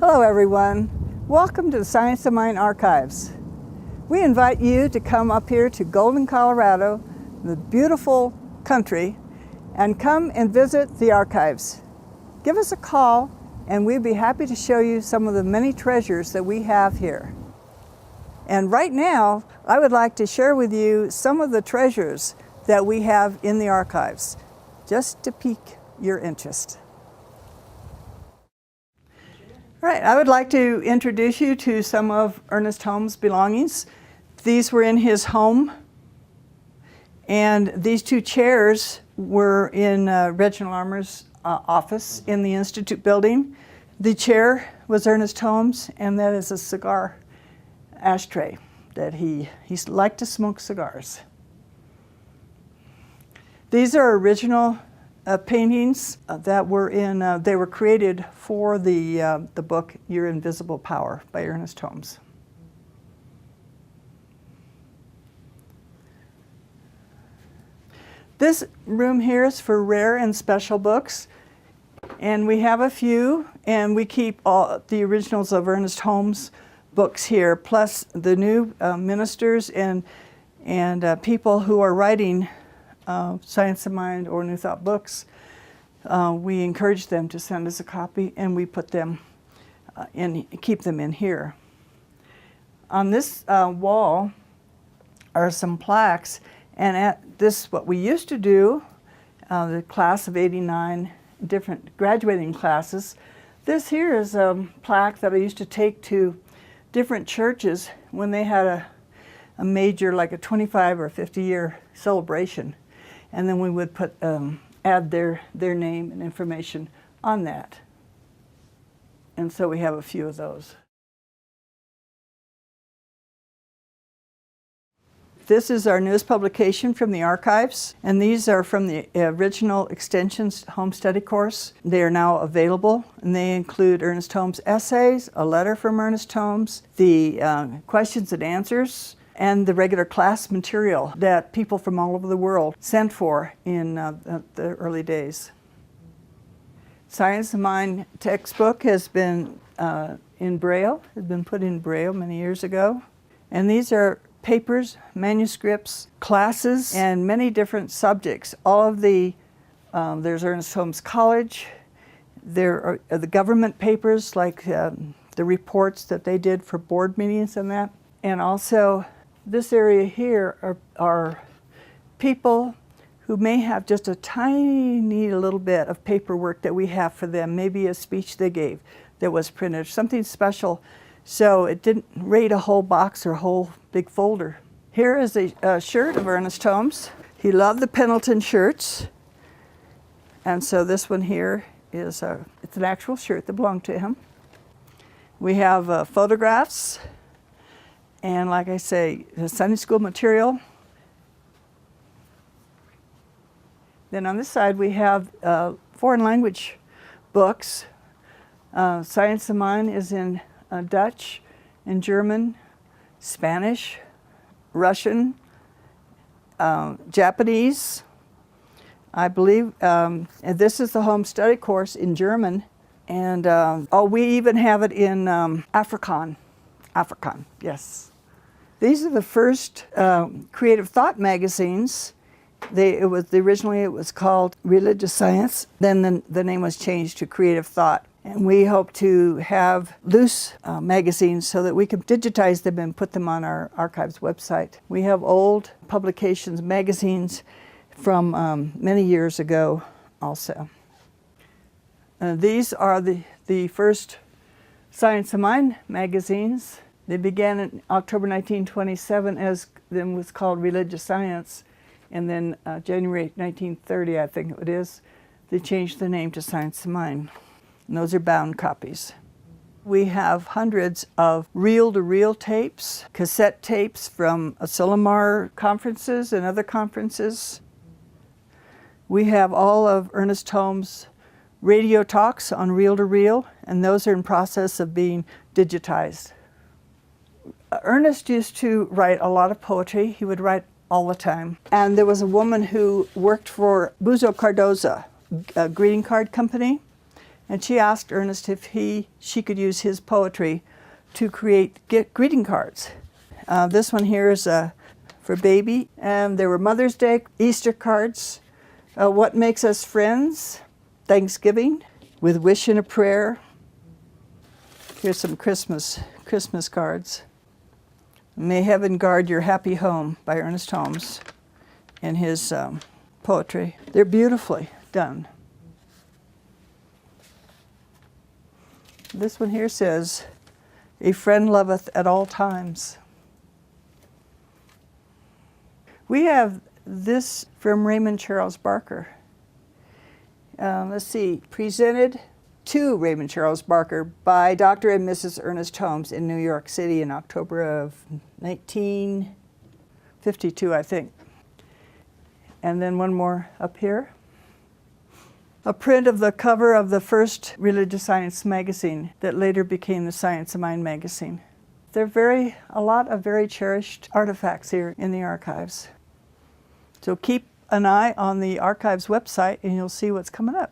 Hello everyone. Welcome to the Science of Mind Archives. We invite you to come up here to Golden, Colorado, the beautiful country, and come and visit the archives. Give us a call and we'd be happy to show you some of the many treasures that we have here. And right now, I would like to share with you some of the treasures that we have in the archives, just to pique your interest. All right, I would like to introduce you to some of Ernest Holmes' belongings. These were in his home, and these two chairs were in Reginald Armour's office in the Institute building. The chair was Ernest Holmes, and that is a cigar ashtray that he liked to smoke cigars. These are original paintings that were in, they were created for the book Your Invisible Power by Ernest Holmes. This room here is for rare and special books, and we have a few, and we keep all the originals of Ernest Holmes books here, plus the new ministers and people who are writing Science of Mind or New Thought books. We encourage them to send us a copy, and we put them keep them in here. On this wall are some plaques, and at this, what we used to do, the class of '89, different graduating classes. This here is a plaque that I used to take to different churches when they had a major, like a 25 or 50-year celebration. And then we would put, add their name and information on that. And so we have a few of those. This is our newest publication from the archives, and these are from the original Extensions Home Study course. They are now available, and they include Ernest Holmes' essays, a letter from Ernest Holmes, the questions and answers, and the regular class material that people from all over the world sent for in the early days. Science of Mind textbook has been in Braille, has been put in Braille many years ago. And these are papers, manuscripts, classes, and many different subjects. All of the, there's Ernest Holmes College, there are the government papers like the reports that they did for board meetings and that. And also, this area here are people who may have just a tiny little bit of paperwork that we have for them, maybe a speech they gave that was printed, something special, so it didn't raid a whole box or a whole big folder. Here is a shirt of Ernest Holmes. He loved the Pendleton shirts, and so this one here is it's an actual shirt that belonged to him. We have photographs, and like I say, the Sunday school material. Then on this side we have foreign language books. Science of Mind is in Dutch and German, Spanish, Russian, Japanese. I believe and this is the home study course in German, and we even have it in Afrikaans. Afrikaans, yes. These are the first creative thought magazines. Originally it was called Religious Science, then the name was changed to Creative Thought. And we hope to have loose magazines so that we can digitize them and put them on our archives website. We have old publications, magazines from many years ago also. These are the first Science of Mind magazines. They began in October 1927 as then was called Religious Science, and then January 1930, I think it is, they changed the name to Science of Mind. And those are bound copies. We have hundreds of reel-to-reel tapes, cassette tapes from Asilomar conferences and other conferences. We have all of Ernest Holmes' radio talks on reel-to-reel, and those are in process of being digitized. Ernest used to write a lot of poetry. He would write all the time. And there was a woman who worked for Buzo Cardoza, a greeting card company, And she asked Ernest if she could use his poetry to create greeting cards. This one here is for baby. And there were Mother's Day, Easter cards, what makes us friends, Thanksgiving, with wish and a prayer. Here's some Christmas cards. May Heaven Guard Your Happy Home by Ernest Holmes in his poetry. They're beautifully done. This one here says, a friend loveth at all times. We have this from Raymond Charles Barker. Let's see, presented to Raymond Charles Barker by Dr. and Mrs. Ernest Holmes in New York City in October of 1952, I think. And then one more up here. A print of the cover of the first religious science magazine that later became the Science of Mind magazine. There are a lot of very cherished artifacts here in the archives. So keep an eye on the archives website and you'll see what's coming up.